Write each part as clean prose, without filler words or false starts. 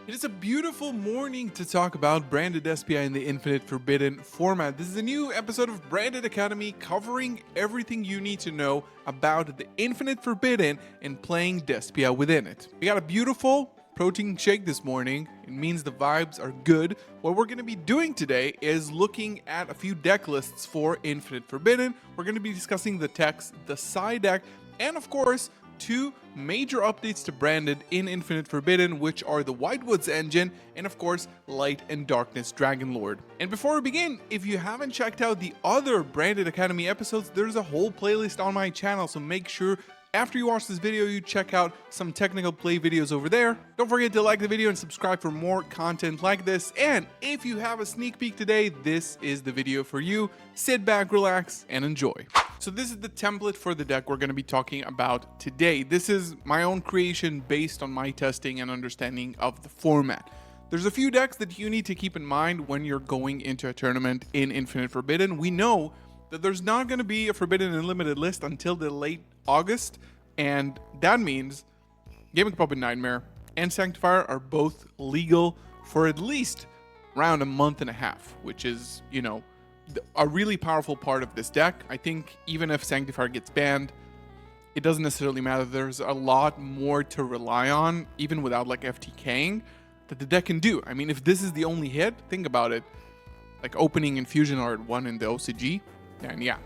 It is a beautiful morning to talk about Branded SPI in the Infinite Forbidden format. This is a new episode of Branded Academy covering everything you need to know about the Infinite Forbidden and playing Despia within it. We got a beautiful protein shake this morning. It means the vibes are good. What we're going to be doing today is looking at a few deck lists for Infinite Forbidden. We're going to be discussing the text, the side deck, and of course, two major updates to Branded in Infinite Forbidden, which are the Whitewoods engine and of course Light and Darkness Dragonlord. And before we begin, if you haven't checked out the other Branded Academy episodes, there's a whole playlist on my channel, so make sure after you watch this video you check out some technical play videos over there. Don't forget to like the video and subscribe for more content like this, and if you have a sneak peek today, this is the video for you. Sit back, relax, and enjoy. So this is the template for the deck we're going to be talking about today. This is my own creation based on my testing and understanding of the format. There's a few decks that you need to keep in mind when you're going into a tournament in Infinite Forbidden. We know that there's not going to be a Forbidden Unlimited list until the late August, and that means Gaming Puppet Nightmare and Sanctifier are both legal for at least around a month and a half, which is, you know, a really powerful part of this deck. I think even if Sanctifier gets banned, it doesn't necessarily matter. There's a lot more to rely on, even without like FTKing, that the deck can do. I mean, if this is the only hit, think about it. Like Opening and Fusion are at 1 in the OCG, and yeah.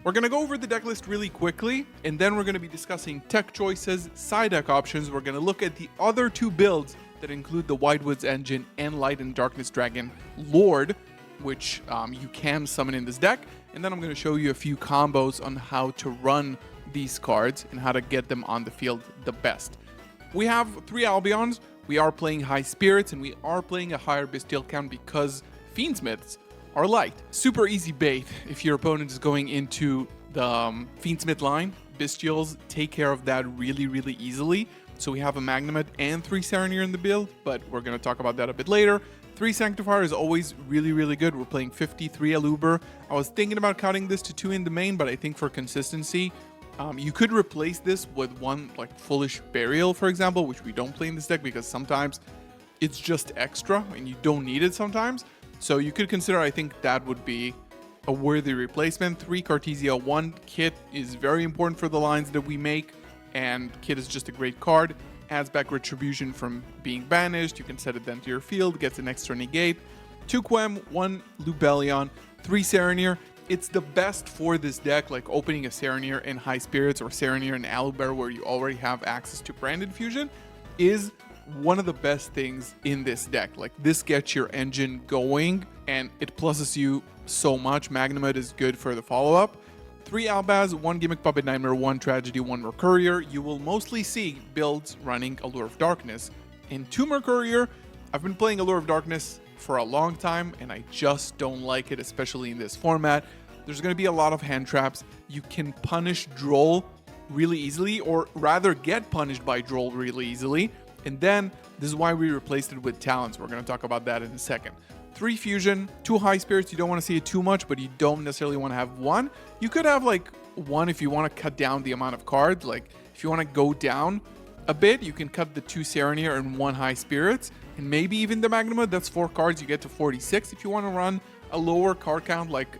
We're going to go over the deck list really quickly, and then we're going to be discussing tech choices, side deck options. We're going to look at the other two builds that include the Whitewoods engine and Light and Darkness Dragon Lord, which you can summon in this deck, and then I'm going to show you a few combos on how to run these cards and how to get them on the field the best. We have 3 Albions, we are playing High Spirits, and we are playing a higher Bestial count because Fiendsmiths are light. Super easy bait if your opponent is going into the Fiendsmith line. Bestials take care of that really easily. So we have a Magnamut and 3 Serenir in the build, but we're going to talk about that a bit later. 3 Sanctifier is always really good. We're playing 53 Aluber. I was thinking about cutting this to 2 in the main, but I think for consistency, you could replace this with one like Foolish Burial, for example, which we don't play in this deck because sometimes it's just extra and you don't need it sometimes. So you could consider, I think that would be a worthy replacement. 3 Cartesia, 1 Kit is very important for the lines that we make, and Kit is just a great card. Adds back Retribution from being banished. You can set it then to your field, gets an extra negate. 2 Quem, 1 Lubellion, 3 Serenir. It's the best for this deck, like opening a Serenir in High Spirits or Serenir in Aluber where you already have access to Branded Fusion, is one of the best things in this deck. Like, this gets your engine going and it pluses you so much. Magnamut is good for the follow-up. 3 Albaz, 1 Gimmick Puppet Nightmare, 1 Tragedy, 1 Mercurier. You will mostly see builds running Allure of Darkness. In 2 Mercurier, I've been playing Allure of Darkness for a long time, and I just don't like it, especially in this format. There's going to be a lot of hand traps. You can punish Droll really easily, or rather get punished by Droll really easily. And then, this is why we replaced it with Talons. We're going to talk about that in a second. 3 Fusion, 2 High Spirits. You don't want to see it too much, but you don't necessarily want to have 1. You could have like 1 if you want to cut down the amount of cards. Like, if you want to go down a bit, you can cut the 2 Serenir and 1 High Spirits, and maybe even the Magnamut. That's 4 cards. You get to 46 if you want to run a lower card count, like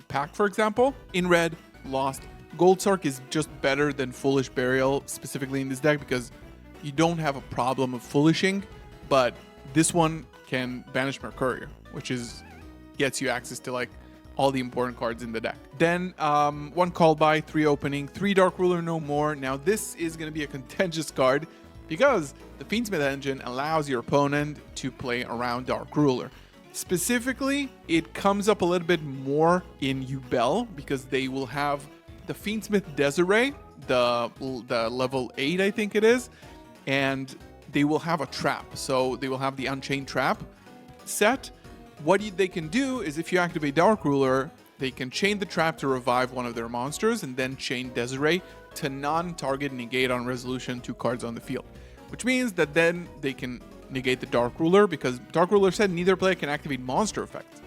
Pack, for example. In red, Lost. Goldsark is just better than Foolish Burial, specifically in this deck, because you don't have a problem of foolishing, but this one can banish Mercurier, which gets you access to like all the important cards in the deck. Then 1 Call By, 3 Opening, 3 Dark Ruler No More. Now this is going to be a contentious card because the Fiendsmith engine allows your opponent to play around Dark Ruler. Specifically, it comes up a little bit more in Yubel because they will have the Fiendsmith Desiree, the level 8 I think it is, and they will have a trap. So they will have the Unchained Trap set. What they can do is if you activate Dark Ruler, they can chain the trap to revive one of their monsters and then chain Desiree to non-target negate on resolution 2 cards on the field. Which means that then they can negate the Dark Ruler, because Dark Ruler said neither player can activate monster effects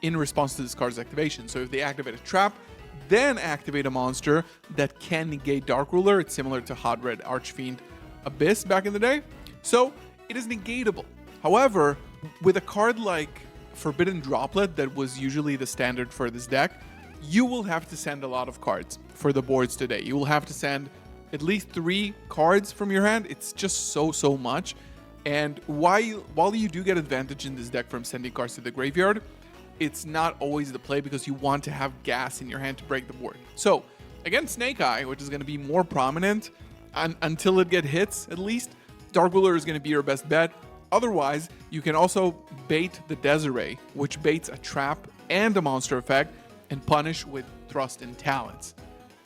in response to this card's activation. So if they activate a trap, then activate a monster that can negate Dark Ruler, it's similar to Hot Red Archfiend Abyss back in the day. So it is negatable. However, with a card like Forbidden Droplet that was usually the standard for this deck, you will have to send a lot of cards for the boards today. You will have to send at least 3 cards from your hand. It's just so much. And while you do get advantage in this deck from sending cards to the graveyard, it's not always the play because you want to have gas in your hand to break the board. So against Snake Eye, which is going to be more prominent until it gets hits at least, Dark Ruler is going to be your best bet. Otherwise, you can also bait the Desiree, which baits a trap and a monster effect, and punish with Thrust and Talents.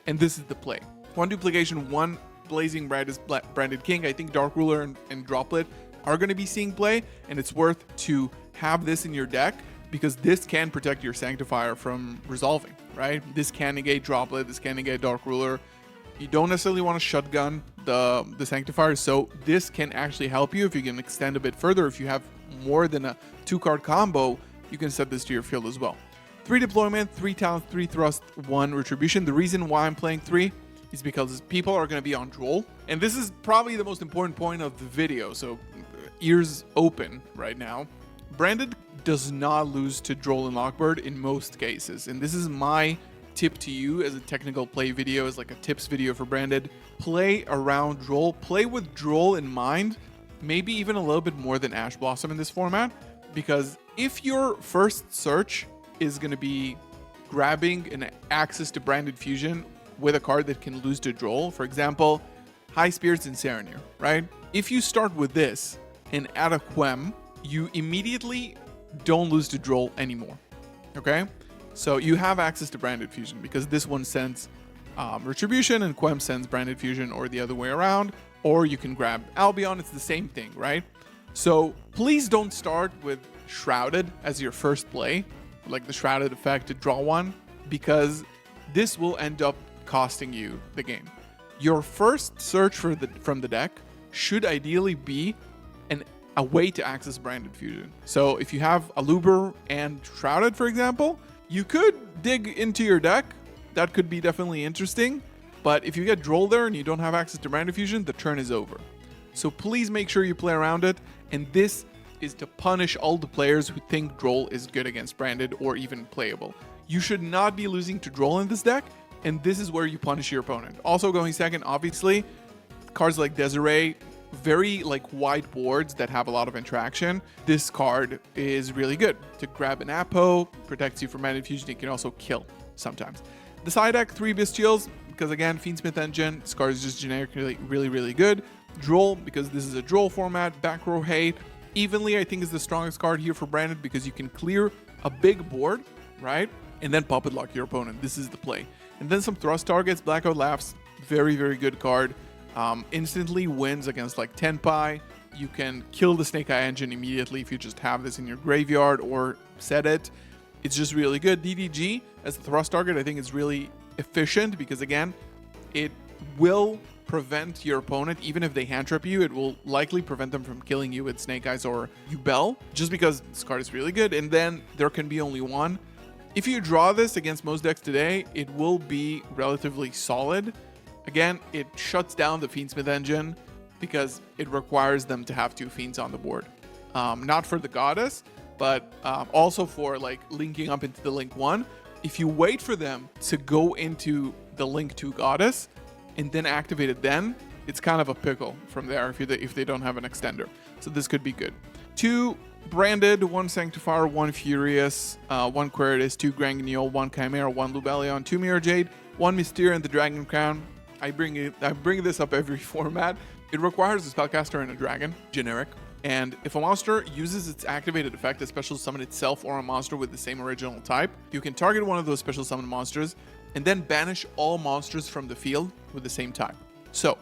And this is the play. 1 duplication, 1 Blazing Branded King. I think Dark Ruler and Droplet are going to be seeing play, and it's worth to have this in your deck because this can protect your Sanctifier from resolving, right? This can negate Droplet, this can negate Dark Ruler. You don't necessarily want to shotgun the Sanctifier, so this can actually help you if you can extend a bit further. If you have more than a 2-card combo, you can set this to your field as well. 3 deployment, 3 talent, 3 thrust, 1 retribution. The reason why I'm playing 3 is because people are going to be on Droll. And this is probably the most important point of the video, so ears open right now. Branded does not lose to Droll and Lockbird in most cases. And this is my tip to you as a technical play video, as like a tips video for Branded. Play around Droll. Play with Droll in mind, maybe even a little bit more than Ash Blossom in this format. Because if your first search is going to be grabbing an access to Branded Fusion with a card that can lose to Droll, for example, High Spirits and Serenir, right? If you start with this and add a Quem, you immediately don't lose to Droll anymore, okay? So you have access to Branded Fusion because this one sends Retribution and Quem sends Branded Fusion, or the other way around, or you can grab Albion. It's the same thing, right? So please don't start with Shrouded as your first play, like the Shrouded effect to draw 1, because this will end up costing you the game. Your first search from the deck should ideally be a way to access Branded Fusion. So if you have Aluber and Shrouded, for example, you could dig into your deck. That could be definitely interesting. But if you get Droll there and you don't have access to Branded Fusion, the turn is over. So please make sure you play around it. And this is to punish all the players who think Droll is good against Branded or even playable. You should not be losing to Droll in this deck, and this is where you punish your opponent. Also going second, obviously, cards like Desiree, very like wide boards that have a lot of interaction. This card is really good to grab an Apo, protects you from Branded Fusion. It can also kill sometimes. The side deck, 3 Bestials, because again, Fiendsmith Engine, this card is just generically really good. Droll, because this is a Droll format. Back Row Hate, Evenly, I think, is the strongest card here for Branded because you can clear a big board, right? And then Puppet Lock your opponent. This is the play. And then some thrust targets. Blackout Laughs, very good card. Instantly wins against like Tenpai. You can kill the Snake Eye Engine immediately if you just have this in your graveyard or set it. It's just really good. DDG as a thrust target, I think it's really efficient because again, it will prevent your opponent, even if they hand trap you, it will likely prevent them from killing you with Snake Eyes or Yubel, just because this card is really good. And then there can be only one. If you draw this against most decks today, it will be relatively solid. Again, it shuts down the Fiendsmith Engine because it requires them to have 2 Fiends on the board. Not for the Goddess, but also for like linking up into the Link 1. If you wait for them to go into the Link 2 Goddess and then activate it then, it's kind of a pickle from there if they don't have an extender. So this could be good. 2 Branded, 1 Sanctifier, 1 Furious, 1 Queritus, 2 Granguignol, 1 Chimera, 1 Lubellion, 2 Mirror Jade, 1 Mystere, and the Dragon Crown. I bring this up every format. It requires a Spellcaster and a Dragon, generic. And if a monster uses its activated effect to special summon itself or a monster with the same original type, you can target one of those special summon monsters and then banish all monsters from the field with the same type. So,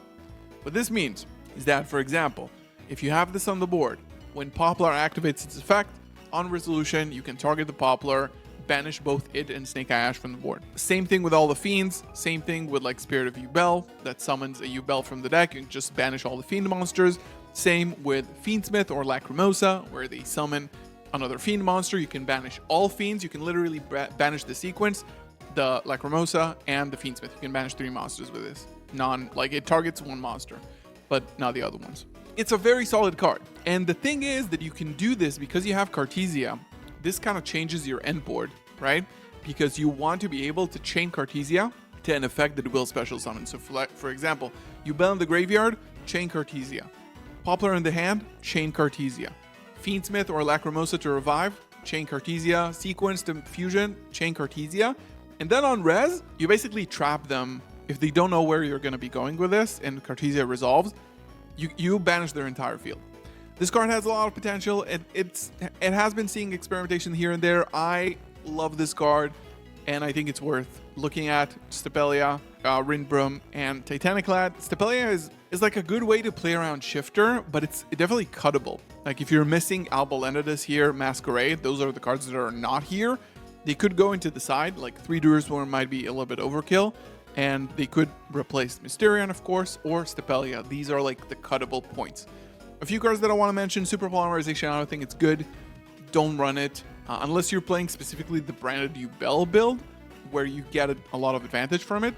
what this means is that, for example, if you have this on the board, when Poplar activates its effect, on resolution, you can target the Poplar, banish both it and Snake Eye Ash from the board. Same thing with all the Fiends, same thing with like Spirit of Yubel, that summons a Yubel from the deck, you can just banish all the Fiend monsters. Same with Fiendsmith or Lacrimosa, where they summon another Fiend monster, you can banish all Fiends, you can literally banish the sequence, the Lacrimosa and the Fiendsmith. You can banish 3 monsters with this. It targets 1 monster, but not the other ones. It's a very solid card. And the thing is that you can do this because you have Cartesia. This kind of changes your end board, right? Because you want to be able to chain Cartesia to an effect that will special summon. So for example, you bell in the graveyard, chain Cartesia. Poplar in the hand, chain Cartesia. Fiendsmith or Lacrimosa to revive, chain Cartesia. Sequence to fusion, chain Cartesia. And then on res, you basically trap them. If they don't know where you're going to be going with this and Cartesia resolves, you banish their entire field. This card has a lot of potential. It has been seeing experimentation here and there. I love this card, and I think it's worth looking at. Stapelia, Rindbrum, and Titaniclad. Stapelia is like a good way to play around Shifter, but it's definitely cuttable. Like if you're missing Albalendidus here, Masquerade, those are the cards that are not here. They could go into the side, like 3 Duersworn might be a little bit overkill, and they could replace Mysterion, of course, or Stapelia. These are like the cuttable points. A few cards that I want to mention: Super Polymerization, I don't think it's good. Don't run it. Unless you're playing specifically the Branded Yubel build, where you get a lot of advantage from it,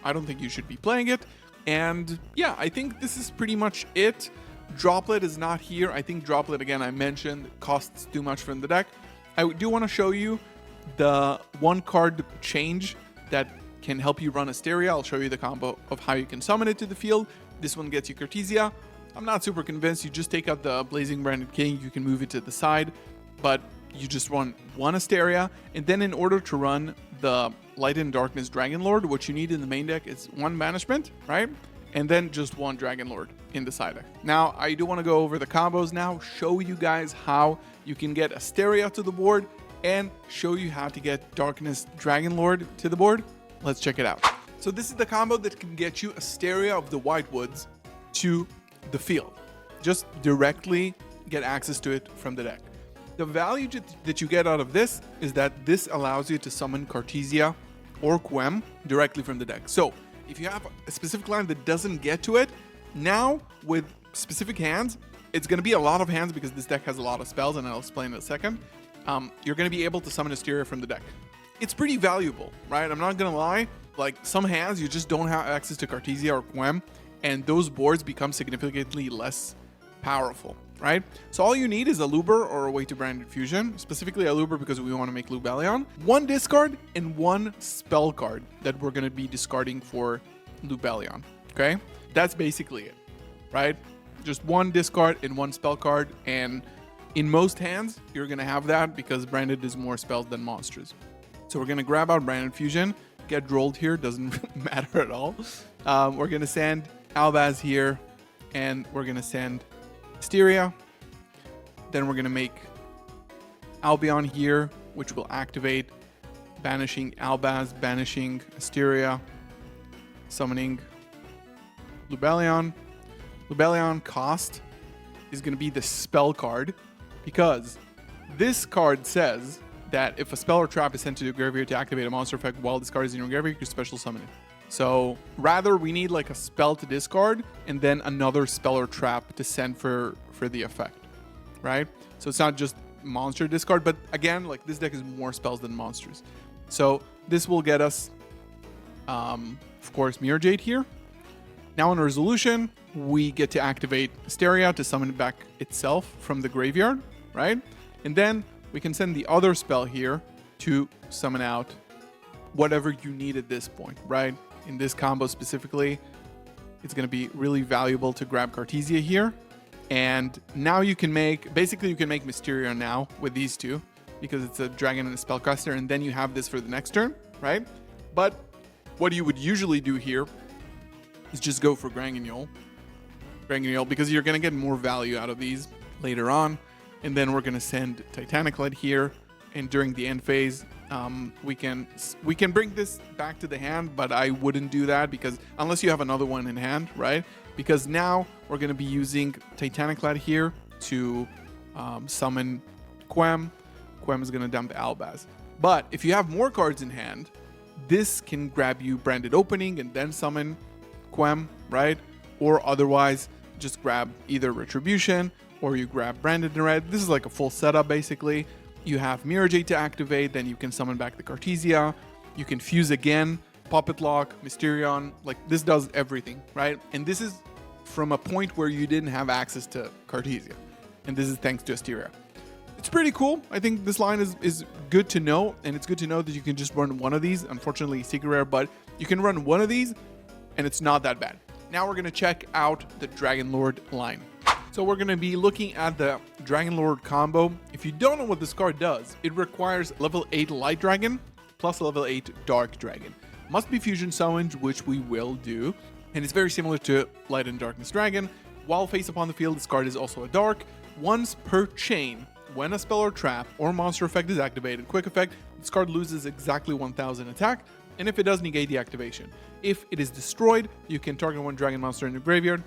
I don't think you should be playing it. And yeah, I think this is pretty much it. Droplet is not here. I think Droplet, again, I mentioned, costs too much from the deck. I do want to show you the 1-card change that can help you run Asteria. I'll show you the combo of how you can summon it to the field. This one gets you Cartesia. I'm not super convinced. You just take out the Blazing Branded King. You can move it to the side, but you just run 1 Asteria. And then in order to run the Light and Darkness Dragonlord, what you need in the main deck is 1 Banishment, right? And then just 1 Dragonlord in the side deck. Now, I do want to go over the combos now, show you guys how you can get Asteria to the board, and show you how to get Darkness Dragonlord to the board. Let's check it out. So this is the combo that can get you Asteria of the Whitewoods to the field. Just directly get access to it from the deck. The value that you get out of this is that this allows you to summon Cartesia or Quem directly from the deck. So if you have a specific line that doesn't get to it, now with specific hands, it's going to be a lot of hands because this deck has a lot of spells, and I'll explain in a second. You're going to be able to summon Asteria from the deck. It's pretty valuable, right? I'm not going to lie. Like some hands, you just don't have access to Cartesia or Quem, and those boards become significantly less powerful, right? So all you need is a Luber or a way to Branded Fusion, specifically a Luber because we want to make Lubellion. 1 discard and 1 spell card that we're going to be discarding for Lubellion, okay? That's basically it, right? Just 1 discard and 1 spell card, and in most hands, you're going to have that because Branded is more spells than monsters. So we're going to grab out Branded Fusion, get rolled here, doesn't matter at all. We're going to send Albaz here, and we're going to send Asteria. Then we're going to make Albion here, which will activate, banishing Albaz, banishing Asteria, summoning Lubellion. Lubellion cost is going to be the spell card, because this card says that if a spell or trap is sent to the graveyard to activate a monster effect while this card is in your graveyard, you special summon it. So rather, we need like a spell to discard and then another spell or trap to send for the effect, right? So it's not just monster discard, but again, like this deck is more spells than monsters. So this will get us, of course, Mirror Jade here. Now in Resolution, we get to activate Asteria to summon it back itself from the graveyard, right? And then we can send the other spell here to summon out whatever you need at this point, right? In this combo specifically, it's going to be really valuable to grab Cartesia here. And now you can make Mysterion now with these two, because it's a dragon and a spellcaster, and then you have this for the next turn, right? But what you would usually do here is just go for Granguignol, because you're going to get more value out of these later on. And then we're going to send Titaniclad here, and during the end phase, we can bring this back to the hand, but I wouldn't do that because unless you have another one in hand, right? Because now we're going to be using Titaniclad here to summon Quem. Quem is going to dump Albaz. But if you have more cards in hand, this can grab you Branded Opening and then summon Quem, right? Or otherwise, just grab either Retribution or you grab Branded in red. This is like a full setup, basically. You have Mirror Jade to activate, then you can summon back the Cartesia. You can fuse again, Puppet Lock, Mysterion. Like, this does everything, right? And this is from a point where you didn't have access to Cartesia. And this is thanks to Asteria. It's pretty cool. I think this line is good to know, and it's good to know that you can just run one of these. Unfortunately, secret rare, but you can run one of these, and it's not that bad. Now we're going to check out the Dragonlord line. So we're going to be looking at the Dragonlord Combo. If you don't know what this card does, it requires level 8 Light Dragon plus level 8 Dark Dragon. Must be fusion summoned, which we will do. And it's very similar to Light and Darkness Dragon. While face upon the field, this card is also a Dark. Once per chain, when a spell or trap or monster effect is activated, quick effect, this card loses exactly 1000 attack, and if it does, negate the activation. If it is destroyed, you can target one dragon monster in your graveyard,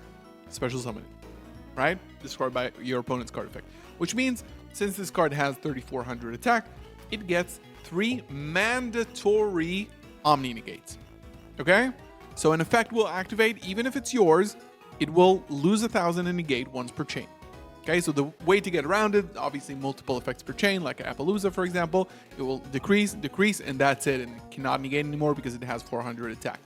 special summon it, right? Destroyed by your opponent's card effect. Which means, since this card has 3400 attack, it gets 3 mandatory Omni negates, okay? So an effect will activate, even if it's yours, it will lose 1000 and negate once per chain. Okay, so the way to get around it, obviously multiple effects per chain, like Appaloosa, for example, it will decrease, and that's it, and cannot negate anymore because it has 400 attack.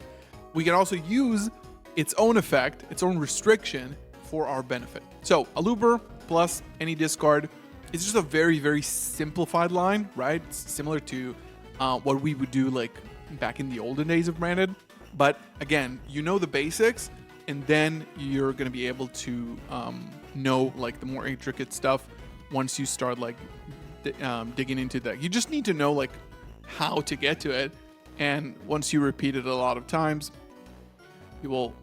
We can also use its own effect, its own restriction for our benefit. So, a looper plus any discard is just a very, very simplified line, right? It's similar to what we would do like back in the olden days of Branded. But again, you know the basics, and then you're going to be able to know like the more intricate stuff once you start like digging into that. You just need to know like how to get to it, and once you repeat it a lot of times, you will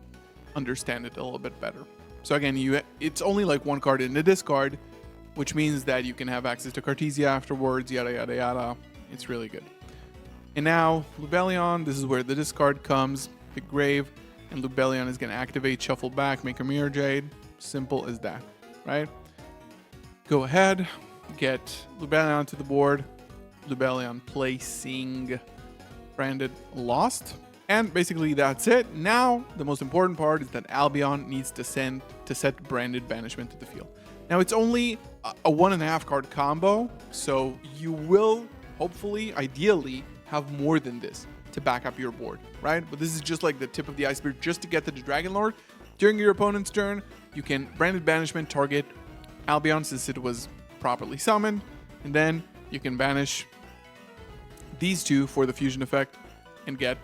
understand it a little bit better. So again, it's only like one card in the discard, which means that you can have access to Cartesia afterwards, yada yada yada. It's really good. And now Lubellion, this is where the discard comes, the grave, and Lubellion is going to activate, shuffle back, make a Mirror Jade. Simple as that, right? Go ahead, get Lubellion to the board. Lubellion placing Branded lost. And basically that's it. Now, the most important part is that Albion needs to set Branded Banishment to the field. Now, it's only a 1.5 card combo, so you will, hopefully, ideally, have more than this to back up your board, right? But this is just like the tip of the iceberg just to get to the Dragonlord. During your opponent's turn, you can Branded Banishment target Albion since it was properly summoned, and then you can banish these two for the fusion effect and get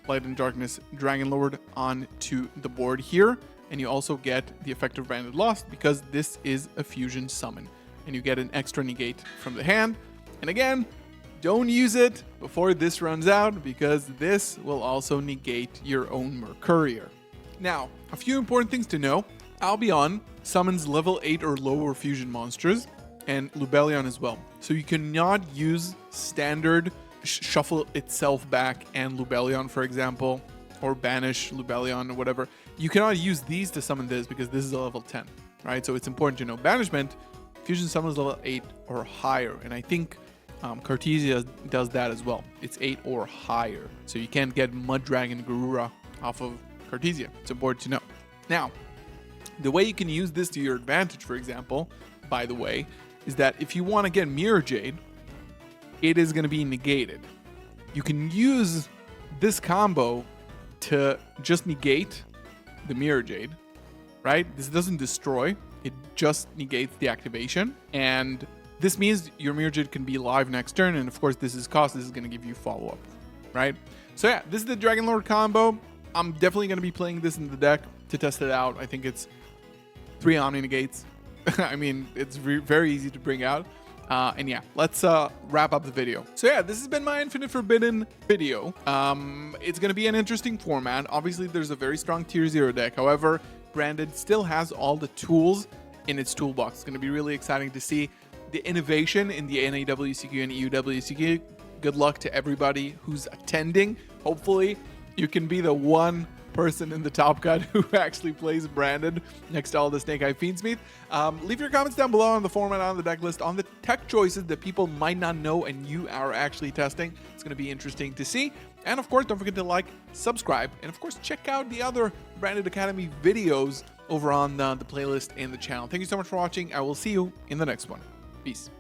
Light and Darkness Dragonlord onto the board here. And you also get the effect of Branded Lost because this is a fusion summon, and you get an extra negate from the hand. And again, don't use it before this runs out because this will also negate your own Mercurier. Now, a few important things to know. Albion summons level 8 or lower fusion monsters, and Lubellion as well. So you cannot use standard shuffle itself back and Lubellion, for example, or banish Lubellion or whatever. You cannot use these to summon this because this is a level 10, right? So it's important to know. Banishment, fusion summons level 8 or higher, and I think Cartesia does that as well. It's 8 or higher. So you can't get Mud Dragon Garura off of Cartesia. It's important to know. Now, the way you can use this to your advantage, for example, by the way, is that if you want to get Mirror Jade, it is going to be negated. You can use this combo to just negate the Mirror Jade, right? This doesn't destroy, it just negates the activation. And this means your Mirror Jade can be live next turn, and of course this is cost, this is going to give you follow-up, right? So yeah, this is the Dragonlord combo. I'm definitely going to be playing this in the deck to test it out. I think it's 3 Omni negates. I mean, it's very easy to bring out. And yeah, let's wrap up the video. So yeah, this has been my Infinite Forbidden video. It's going to be an interesting format. Obviously, there's a very strong tier 0 deck. However, Branded still has all the tools in its toolbox. It's going to be really exciting to see the innovation in the NAWCQ and EUWCQ. Good luck to everybody who's attending. Hopefully, you can be the one person in the top cut who actually plays Branded next to all the Snake Eye Fiendsmith. Leave your comments down below on the format, on the deck list, on the tech choices that people might not know and you are actually testing. It's going to be interesting to see. And of course, don't forget to like, subscribe, and of course, check out the other Branded Academy videos over on the playlist and the channel. Thank you so much for watching. I will see you in the next one. Peace.